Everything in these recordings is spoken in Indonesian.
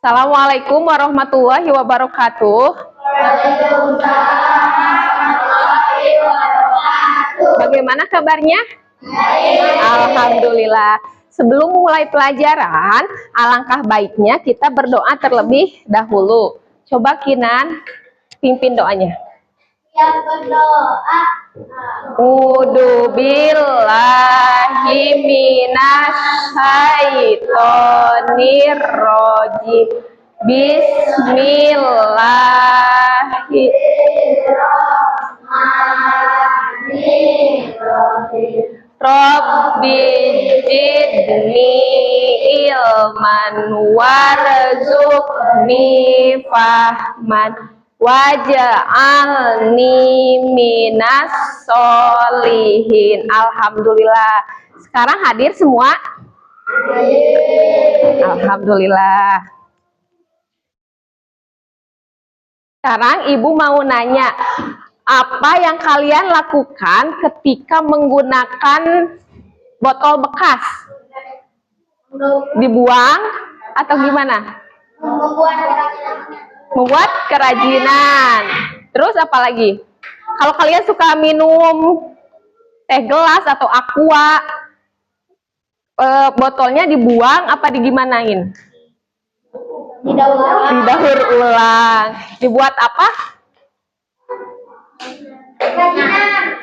Assalamualaikum warahmatullahi wabarakatuh. Bagaimana kabarnya? Alhamdulillah. Sebelum mulai pelajaran, alangkah baiknya kita berdoa terlebih dahulu. Coba Kinan, pimpin doanya. Yang berdoa. A'udzu billahi minasyaitonir rajim. Bismillahirrahmanirrahim. Rabbi zidni ilman warzuqni fahman waj'alni minas sholihin. Alhamdulillah. Sekarang hadir semua? Alhamdulillah. Sekarang Ibu mau nanya, apa yang kalian lakukan ketika menggunakan botol bekas? Dibuang atau gimana? Membuat kerajinan. Terus apa lagi? Kalau kalian suka minum teh gelas atau aqua, botolnya dibuang apa digimanain? Didaur ulang. Dibuat apa?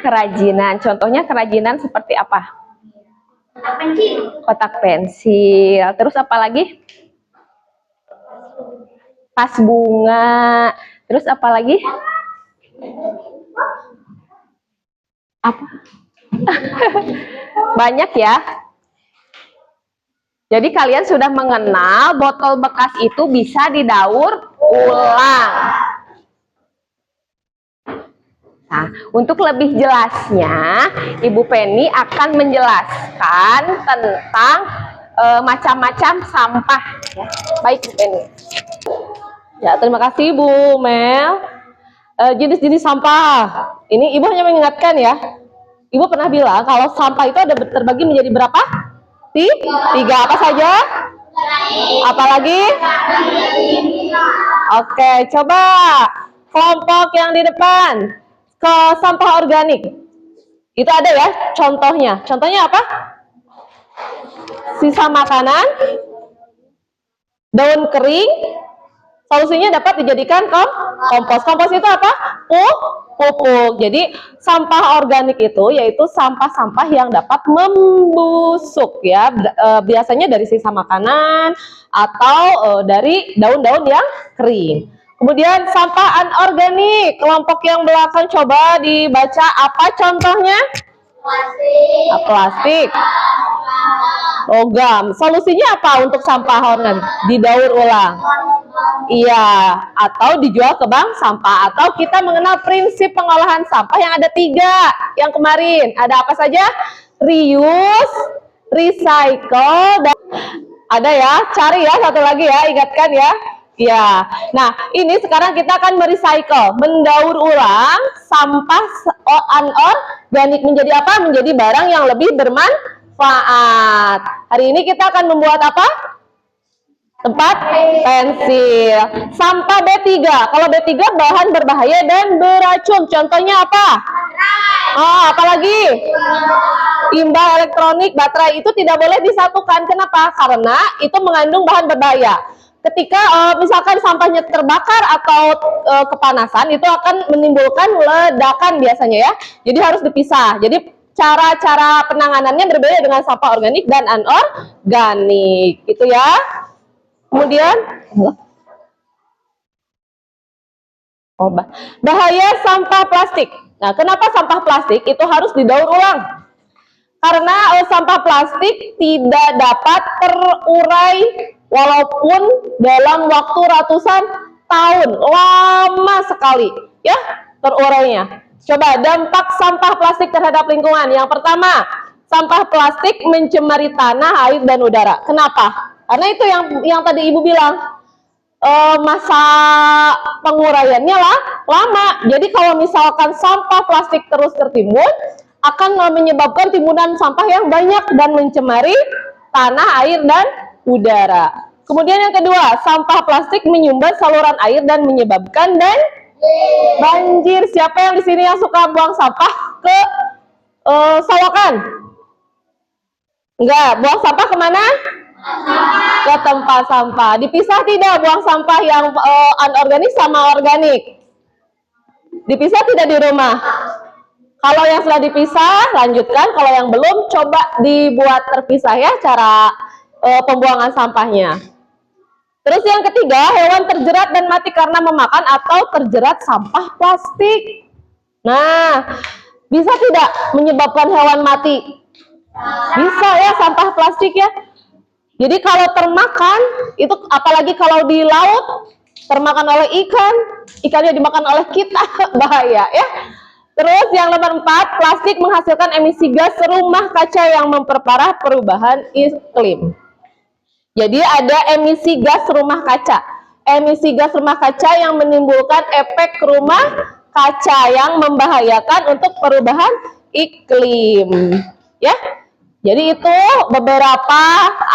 Kerajinan. Contohnya kerajinan seperti apa? Kotak pensil. Terus apa lagi? Vas bunga. Terus apa lagi? Apa? Banyak ya. Jadi kalian sudah mengenal botol bekas itu bisa didaur ulang. Nah, untuk lebih jelasnya, Ibu Penny akan menjelaskan tentang macam-macam sampah. Ya. Baik, Bu Penny. Ya, terima kasih Bu Mel. Jenis-jenis sampah. Ini Ibu hanya mengingatkan ya. Ibu pernah bilang kalau sampah itu ada terbagi menjadi berapa? Tiga. Apa saja? Apalagi? Oke, coba kelompok yang di depan. Ke sampah organik. Itu ada ya contohnya. Contohnya apa? Sisa makanan, daun kering. Solusinya dapat dijadikan kompos. Kompos itu apa? Pupuk. Jadi sampah organik itu yaitu sampah-sampah yang dapat membusuk ya. Biasanya dari sisa makanan atau dari daun-daun yang kering. Kemudian sampah anorganik. Kelompok yang belakang coba dibaca apa contohnya? Plastik. Logam. Solusinya apa untuk sampah organik? Didaur ulang. Iya, atau dijual ke bank sampah. Atau kita mengenal prinsip pengolahan sampah yang ada 3 yang kemarin. Ada apa saja? Reuse, recycle, dan ada ya. Cari ya satu lagi ya, ingatkan ya. Ya, nah ini sekarang kita akan merecycle, mendaur ulang sampah anorganik menjadi apa? Menjadi barang yang lebih bermanfaat. Hari ini kita akan membuat apa? Tempat pensil. Sampah B3. Kalau B3 bahan berbahaya dan beracun. Contohnya apa? Apalagi? Limbah elektronik, baterai itu tidak boleh disatukan. Kenapa? Karena itu mengandung bahan berbahaya. Ketika misalkan sampahnya terbakar atau kepanasan, itu akan menimbulkan ledakan biasanya ya. Jadi harus dipisah. Jadi cara-cara penanganannya berbeda dengan sampah organik dan anorganik. Itu ya. Kemudian bahaya sampah plastik. Nah, kenapa sampah plastik itu harus didaur ulang? Karena sampah plastik tidak dapat terurai walaupun dalam waktu ratusan tahun. Lama sekali ya terurainya. Coba dampak sampah plastik terhadap lingkungan. Yang pertama, sampah plastik mencemari tanah, air, dan udara. Kenapa? Karena itu yang tadi Ibu bilang, masa penguraiannya lama. Jadi kalau misalkan sampah plastik terus tertimbun, akan menyebabkan timbunan sampah yang banyak dan mencemari tanah, air, dan udara. Kemudian yang kedua, sampah plastik menyumbat saluran air dan menyebabkan banjir. Siapa yang di sini yang suka buang sampah ke sawakan? Enggak, buang sampah kemana? Ke tempat sampah. Dipisah tidak buang sampah yang anorganik sama organik? Dipisah tidak di rumah? Kalau yang sudah dipisah, lanjutkan. Kalau yang belum, coba dibuat terpisah ya cara pembuangan sampahnya. Terus yang ketiga, hewan terjerat dan mati karena memakan atau terjerat sampah plastik. Nah, bisa tidak menyebabkan hewan mati? Bisa ya, sampah plastik ya. Jadi kalau termakan, itu apalagi kalau di laut, termakan oleh ikan, ikannya dimakan oleh kita, bahaya ya. Terus yang nomor 4, plastik menghasilkan emisi gas rumah kaca yang memperparah perubahan iklim. Jadi ada emisi gas rumah kaca. Emisi gas rumah kaca yang menimbulkan efek rumah kaca yang membahayakan untuk perubahan iklim. Ya. Jadi itu beberapa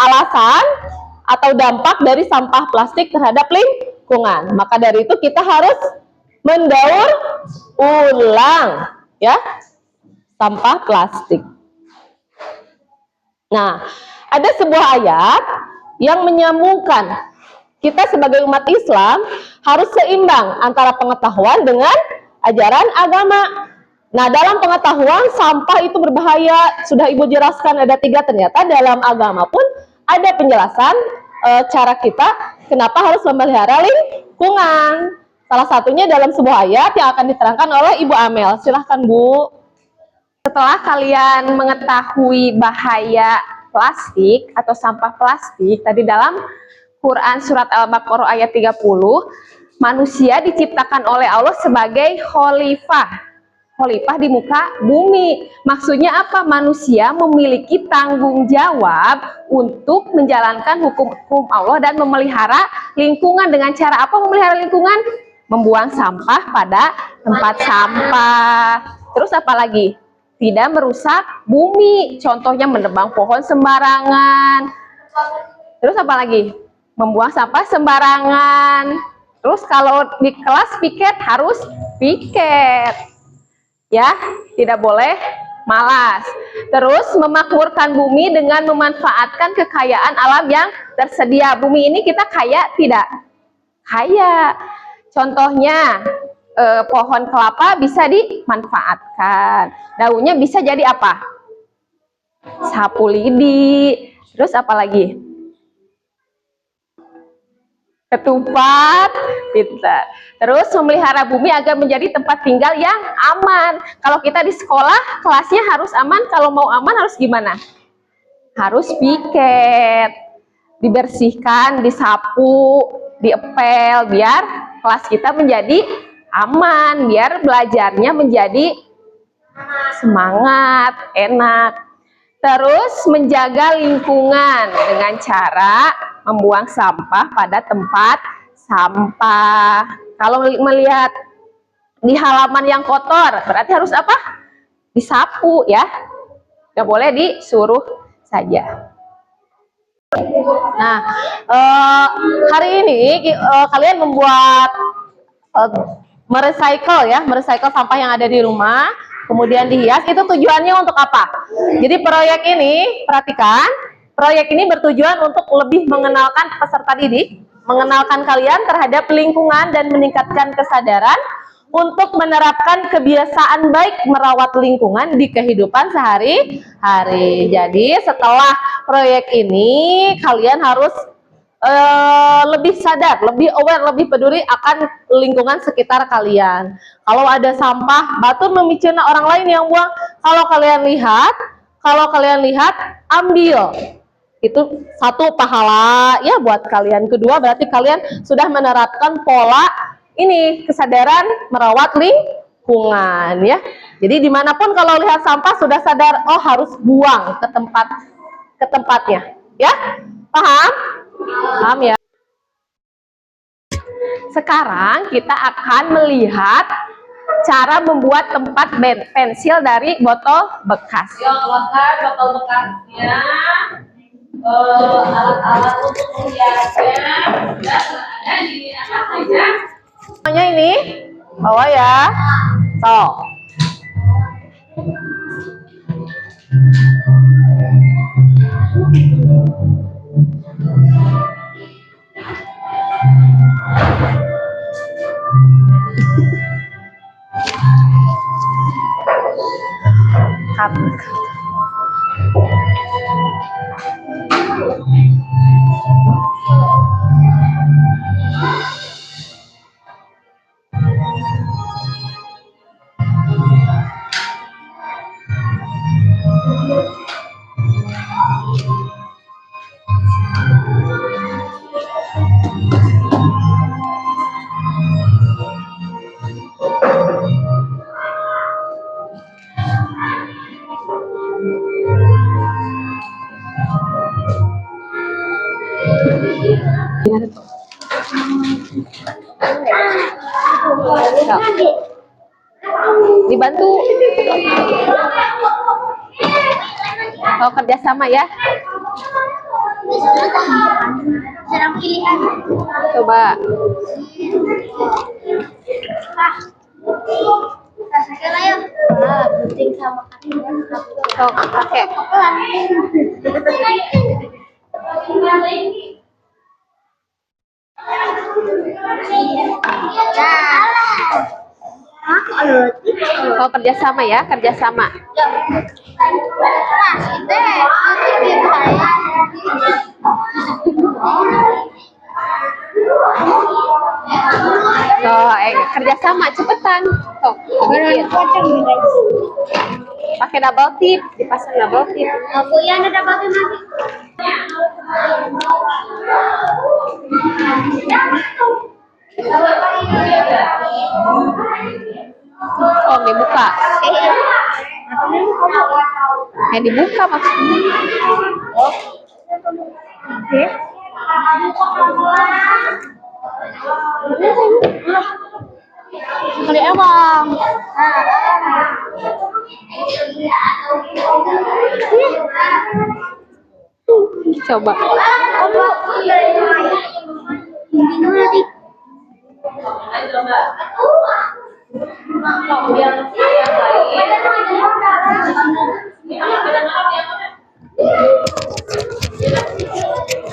alasan atau dampak dari sampah plastik terhadap lingkungan. Maka dari itu kita harus mendaur ulang ya sampah plastik. Nah, ada sebuah ayat yang menyambungkan kita sebagai umat Islam harus seimbang antara pengetahuan dengan ajaran agama. Nah, dalam pengetahuan sampah itu berbahaya, sudah Ibu jelaskan ada 3, ternyata dalam agama pun ada penjelasan cara kita kenapa harus memelihara lingkungan. Salah satunya dalam sebuah ayat yang akan diterangkan oleh Ibu Amel. Silahkan Bu. Setelah kalian mengetahui bahaya plastik atau sampah plastik, tadi dalam Quran surat Al-Baqarah ayat 30, manusia diciptakan oleh Allah sebagai khalifah. Khalifah di muka bumi. Maksudnya apa? Manusia memiliki tanggung jawab untuk menjalankan hukum-hukum Allah dan memelihara lingkungan. Dengan cara apa memelihara lingkungan? Membuang sampah pada tempat sampah. Terus apa lagi? Tidak merusak bumi, contohnya menebang pohon sembarangan. Terus apa lagi? Membuang sampah sembarangan. Terus kalau di kelas piket harus piket, ya, tidak boleh malas. Terus memakmurkan bumi dengan memanfaatkan kekayaan alam yang tersedia. Bumi ini kita kaya tidak? Kaya. Contohnya pohon kelapa bisa dimanfaatkan. Daunnya bisa jadi apa? Sapu lidi. Terus apa lagi? Ketupat. Pintar. Terus memelihara bumi agar menjadi tempat tinggal yang aman. Kalau kita di sekolah, kelasnya harus aman. Kalau mau aman harus gimana? Harus piket. Dibersihkan, disapu, diepel, biar kelas kita menjadi aman, biar belajarnya menjadi semangat, enak. Terus menjaga lingkungan dengan cara membuang sampah pada tempat sampah. Kalau melihat di halaman yang kotor, berarti harus apa? Disapu ya. Nggak boleh disuruh saja. Nah, hari ini kalian membuat merecycle sampah yang ada di rumah, kemudian dihias. Itu tujuannya untuk apa? Jadi proyek ini, perhatikan, proyek ini bertujuan untuk lebih mengenalkan peserta didik, mengenalkan kalian terhadap lingkungan dan meningkatkan kesadaran untuk menerapkan kebiasaan baik merawat lingkungan di kehidupan sehari-hari. Jadi setelah proyek ini kalian harus lebih sadar, lebih aware, lebih peduli akan lingkungan sekitar kalian. Kalau ada sampah, batu memicana orang lain yang buang. Kalau kalian lihat, ambil. Itu satu pahala ya buat kalian. Kedua, berarti kalian sudah menerapkan pola ini, kesadaran merawat lingkungan ya. Jadi dimanapun kalau lihat sampah sudah sadar, oh harus buang ke tempatnya ya. Paham? Paham ya. Sekarang kita akan melihat cara membuat tempat pensil dari botol bekas. Yuk, keluarkan botol bekasnya. alat-alat untuk melihatnya sudah ada di atas saja. Semuanya ini bawa ya. Sok. Cut. Dibantu. Oh, kerjasama ya. Sedang pilihan. Coba. Rasakan ayo. Penting sama kakinya. Sok, pakai. Oh, kerjasama ya, kerjasama. Oh, kerjasama cepetan. Tuh, bikin. Pakai double tip, dipasang double tip. Aku yang ada double tip nanti. Oh, dibuka. Dibuka maksudnya. Oke. Kali emang. Coba.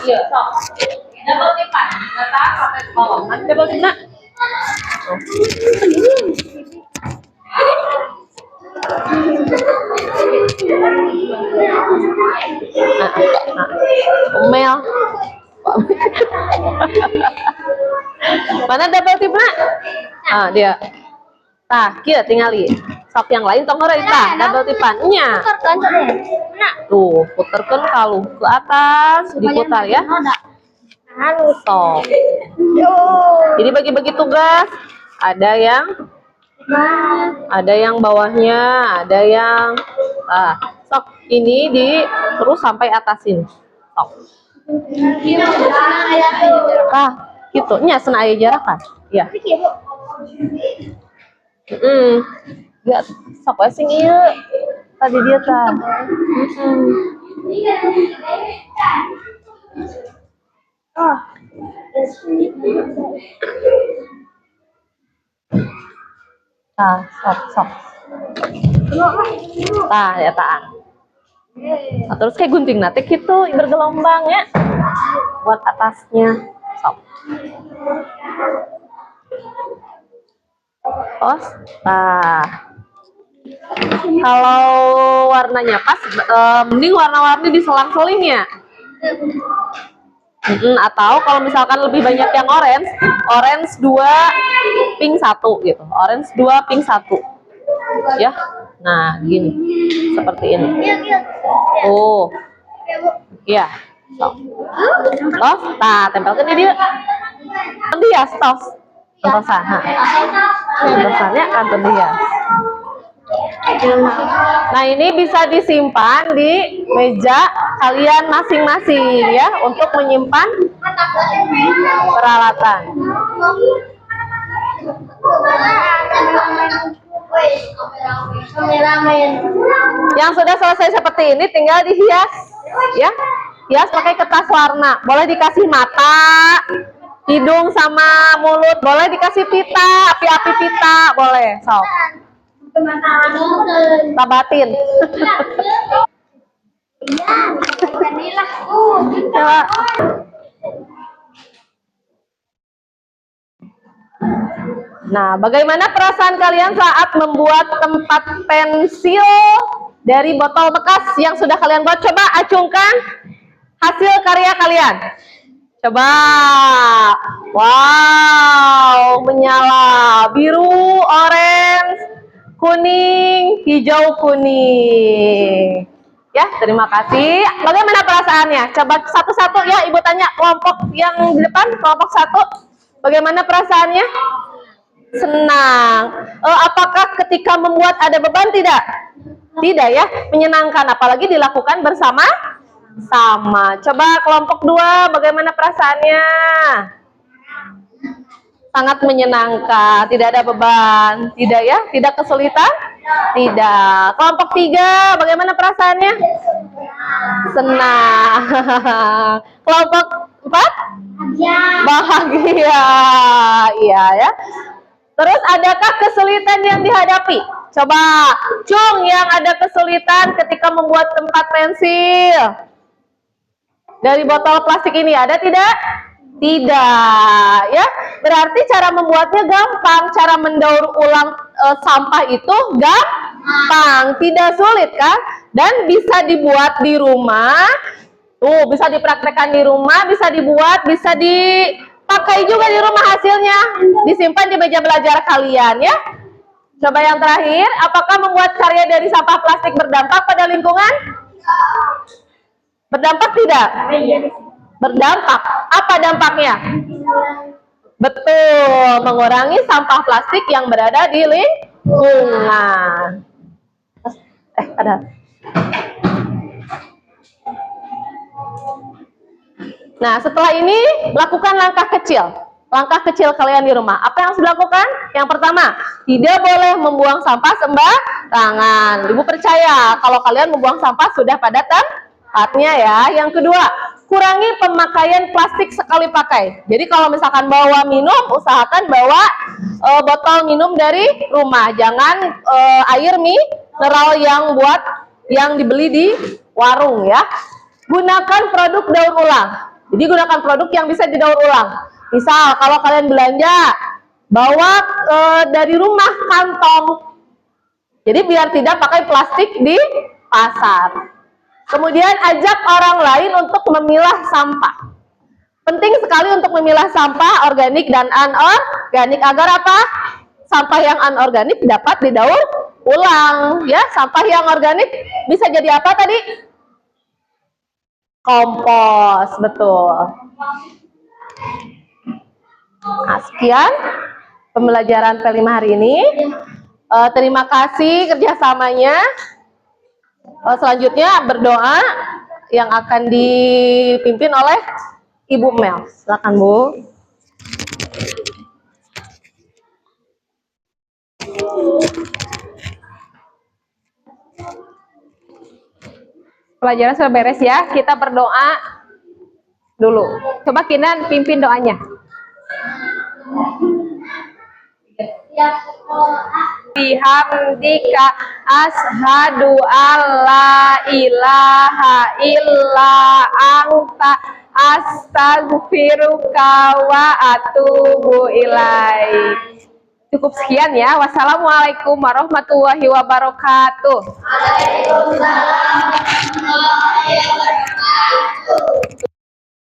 Iya, sok. Double tipan, letak sampai ke bawah. Mana double tip, Nak? Omel. Mana double tip, Nak? Ah, dia. Tah, kia tingali. Sok yang lain tong heureui tah, double tipannya. Tuh, puterkan kalau ke atas, diputar ya. Sok. Jadi bagi-bagi tugas. Ada yang bawahnya, ada yang sok ini terus sampai atasin. Sok. Gitu nya cenah aya jarak kan? Ya. Ya, sok we sing ieu. Tadi dia tah. Sok. Ya tah. Nah, terus kayak gunting nate gitu bergelombang ya. Buat atasnya. Sok. Oh, kalau warnanya pas, mending warna-warni diselang-seling ya. Atau kalau misalkan lebih banyak yang orange 2, pink 1 gitu. Orange 2, pink 1. Ya. Nah, gini. Seperti ini. Oh. Iya. Tos, tempelkan ini dia. Dias, tos. Tosan, tosannya kantor dias. Nah, ini bisa disimpan di meja kalian masing-masing ya, untuk menyimpan peralatan. Yang sudah selesai seperti ini tinggal dihias ya. Hias pakai kertas warna. Boleh dikasih mata, hidung sama mulut. Boleh dikasih pita, api-api pita. Boleh. So, tabatin. Coba. Nah, bagaimana perasaan kalian saat membuat tempat pensil dari botol bekas yang sudah kalian buat? Coba acungkan hasil karya kalian. Coba. Wow, menyala. Biru, orange, kuning, hijau, kuning. Ya, terima kasih. Bagaimana perasaannya? Coba satu-satu ya, Ibu tanya kelompok yang di depan, kelompok 1. Bagaimana perasaannya? Senang. Apakah ketika membuat ada beban? Tidak. Tidak ya, menyenangkan. Apalagi dilakukan bersama-sama. Coba kelompok 2, bagaimana perasaannya? Sangat menyenangkan, tidak ada beban. Tidak ya, tidak kesulitan? Tidak. Kelompok 3, bagaimana perasaannya? Senang. Kelompok 4? Bahagia. Iya ya. Terus adakah kesulitan yang dihadapi? Coba, Cung, yang ada kesulitan ketika membuat tempat pensil dari botol plastik ini, ada tidak? Tidak, ya. Berarti cara membuatnya gampang, cara mendaur ulang sampah itu gampang, tidak sulit kan? Dan bisa dibuat di rumah. Tuh, bisa dipraktekkan di rumah, bisa dibuat, bisa dipakai juga di rumah hasilnya. Disimpan di meja belajar kalian ya. Coba yang terakhir, apakah membuat karya dari sampah plastik berdampak pada lingkungan? Berdampak tidak? Berdampak. Apa dampaknya? Betul, mengurangi sampah plastik yang berada di lingkungan. Ada. Nah, setelah ini lakukan langkah kecil. Langkah kecil kalian di rumah. Apa yang harus dilakukan? Yang pertama, tidak boleh membuang sampah sembarangan. Ibu percaya kalau kalian membuang sampah sudah pada tempatnya ya. Yang kedua, kurangi pemakaian plastik sekali pakai. Jadi kalau misalkan bawa minum, usahakan bawa botol minum dari rumah. Jangan air mineral yang dibeli di warung ya. Gunakan produk daur ulang. Jadi gunakan produk yang bisa didaur ulang. Misal kalau kalian belanja, bawa dari rumah kantong. Jadi biar tidak pakai plastik di pasar. Kemudian ajak orang lain untuk memilah sampah. Penting sekali untuk memilah sampah organik dan anorganik agar apa? Sampah yang anorganik dapat didaur ulang. Ya, sampah yang organik bisa jadi apa tadi? Kompos, betul. Nah, sekian pembelajaran P5 hari ini. Terima kasih kerjasamanya. Selanjutnya berdoa yang akan dipimpin oleh Ibu Mel. Silakan Bu. Pelajaran sudah beres ya. Kita berdoa dulu. Coba Kinan pimpin doanya. Bihamdika ashadu alla ilaha illa anta astaghfiruka wa atubu ilaik. Cukup sekian ya. Wassalamualaikum warahmatullahi wabarakatuh. Waalaikumsalam.